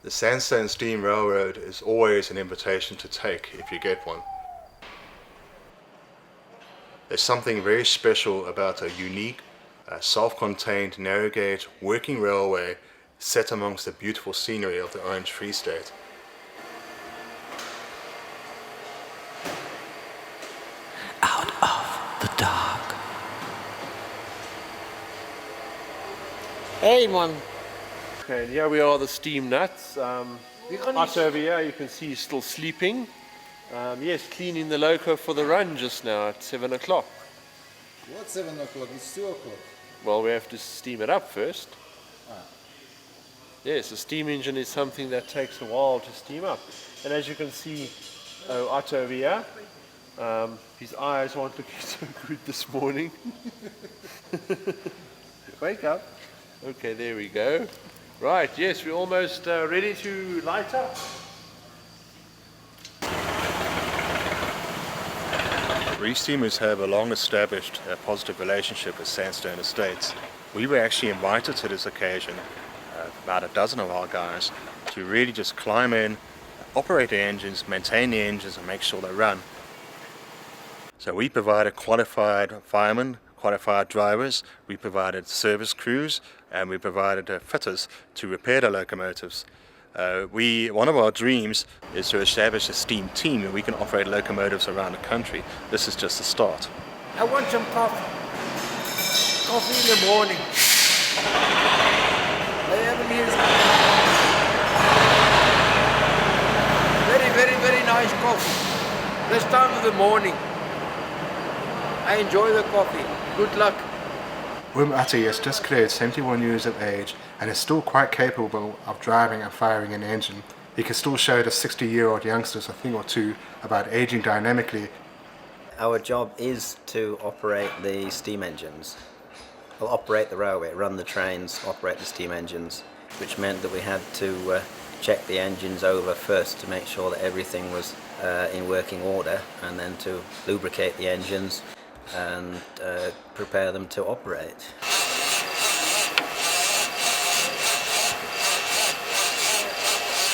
The Sandstone Steam Railroad is always an invitation to take if you get one. There's something very special about a unique, self-contained, narrow-gauge working railway set amongst the beautiful scenery of the Orange Free State. Out of the dark. Hey man. Okay, and here we are, the steam nuts. Us over here, you can see he's still sleeping. Yes, cleaning the loco for the run just now at 7 o'clock. What 7 o'clock? It's 2 o'clock. Well, we have to steam it up first. Yes, a steam engine is something that takes a while to steam up. And as you can see, Otto over here, his eyes aren't looking so good this morning. Wake up. Okay, there we go. Right, yes, we're almost ready to light up. Reef steamers have a long-established positive relationship with Sandstone Estates. We were actually invited to this occasion, about a dozen of our guys, to really just climb in, operate the engines, maintain the engines and make sure they run. So we provided qualified firemen, qualified drivers, we provided service crews, and we provided fitters to repair the locomotives. One of our dreams is to establish a steam team and we can operate locomotives around the country. This is just the start. I want some coffee. Coffee in the morning. I haven't used very nice coffee. This time of the morning. I enjoy the coffee. Good luck. Ati has just cleared 71 years of age and is still quite capable of driving and firing an engine. He can still show the 60-year-old youngsters a thing or two about aging dynamically. Our job is to operate the steam engines. Well, operate the railway, run the trains, operate the steam engines, which meant that we had to check the engines over first to make sure that everything was in working order, and then to lubricate the engines and prepare them to operate.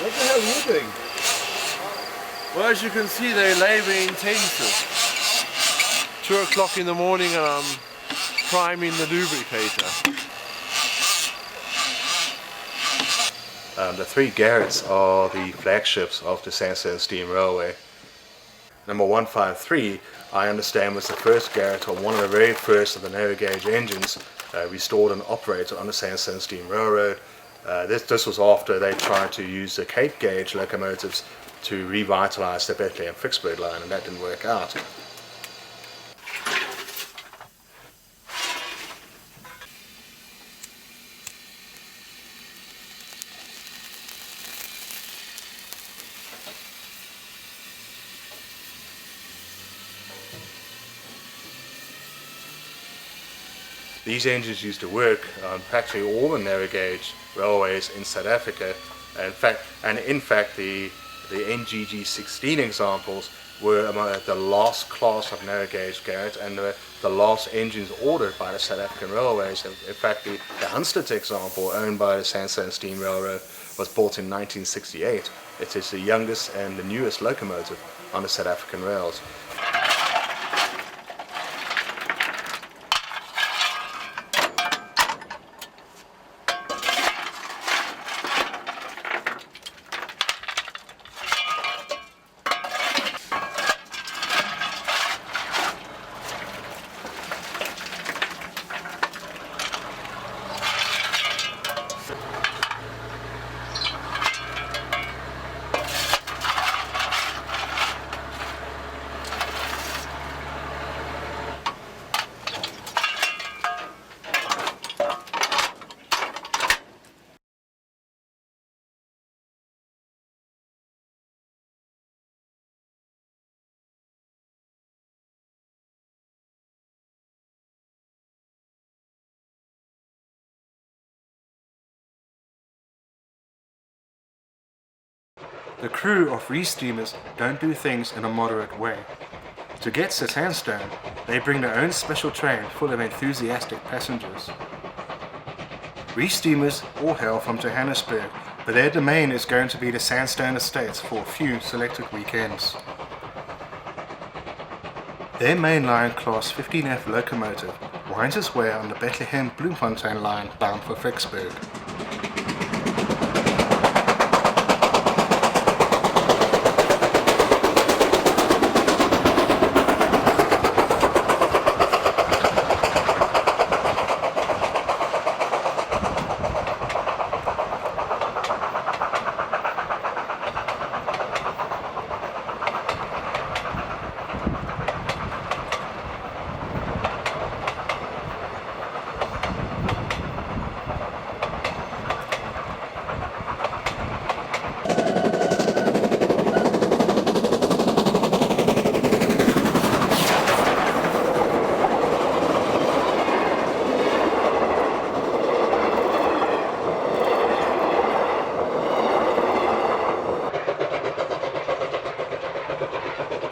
What the hell are you doing? Well, as you can see, they're labor intensive. 2 o'clock in the morning and I'm priming the lubricator. The three Garretts are the flagships of the Sandstone Steam Railway. Number 153, I understand, was the first Garrett, or one of the very first of the narrow gauge engines restored and operated on the Sandstone Steam Railroad. This was after they tried to use the Cape gauge locomotives to revitalize the Bethlehem-Vicksburg line, and that didn't work out. These engines used to work on practically all the narrow gauge railways in South Africa. In fact, the NGG16 examples were among the last class of narrow gauge Garrett and the last engines ordered by the South African railways. In fact, the Hunstead example, owned by the Sandstone Steam Railroad, was built in 1968. It is the youngest and the newest locomotive on the South African rails. The crew of Reef steamers don't do things in a moderate way. To get to Sandstone, they bring their own special train full of enthusiastic passengers. Reef steamers all hail from Johannesburg but their domain is going to be the Sandstone Estates for a few selected weekends. Their mainline Class 15F locomotive winds its way on the Bethlehem Bloemfontein line bound for Vicksburg.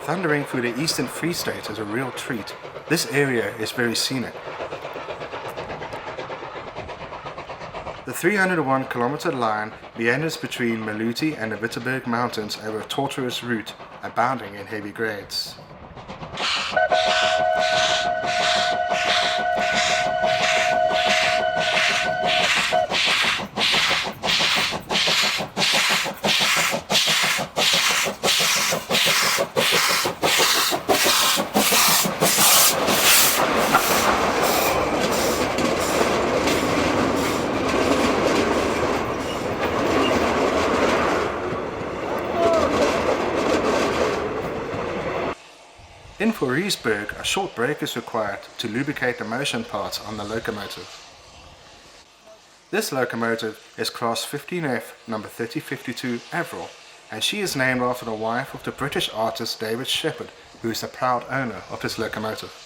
Thundering through the Eastern Free State is a real treat. This area is very scenic. The 301 kilometer line meanders between Maluti and the Wittenberg Mountains over a tortuous route, abounding in heavy grades. In for Reesburg, a short break is required to lubricate the motion parts on the locomotive. This locomotive is Class 15F number 3052 Avril, and she is named after the wife of the British artist David Shepherd, who is the proud owner of this locomotive.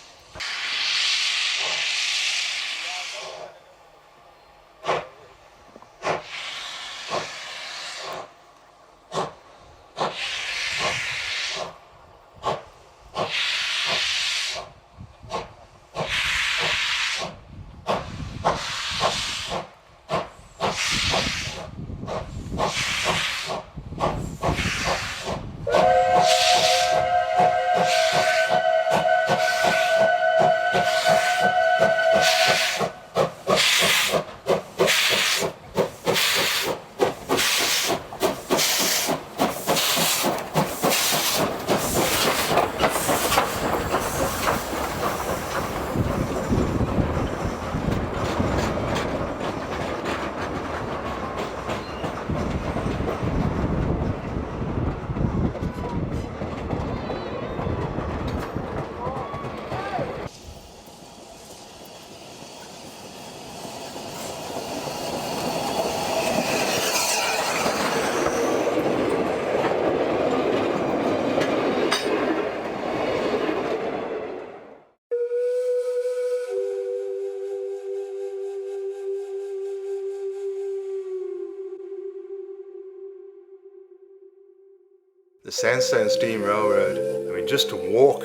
The Sandstone Steam Railroad, I mean, just to walk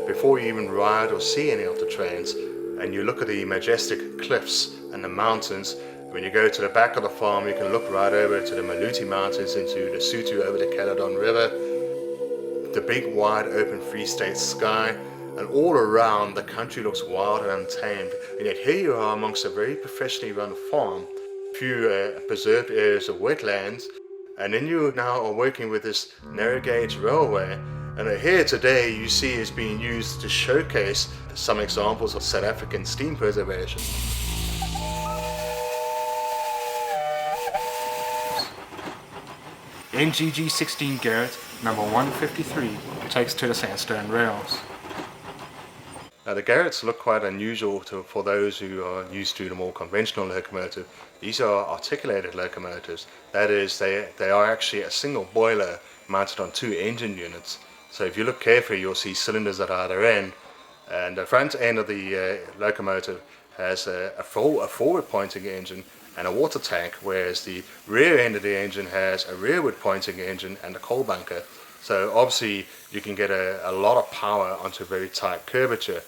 before you even ride or see any of the trains, and you look at the majestic cliffs and the mountains. When you go to the back of the farm, you can look right over to the Maluti Mountains, into the Sutu over the Caledon River, the big wide open Free State sky, and all around the country looks wild and untamed, and yet here you are amongst a very professionally run farm, a few preserved areas of wetlands, and then you now are working with this narrow gauge railway, and here today you see is being used to showcase some examples of South African steam preservation. NGG 16 Garrett, number 153, takes to the Sandstone rails. Now the Garretts look quite unusual for those who are used to the more conventional locomotive. These are articulated locomotives. That is, they are actually a single boiler mounted on two engine units. So if you look carefully, you'll see cylinders at either end. And the front end of the locomotive has a forward pointing engine and a water tank, whereas the rear end of the engine has a rearward pointing engine and a coal bunker. So obviously you can get a lot of power onto a very tight curvature.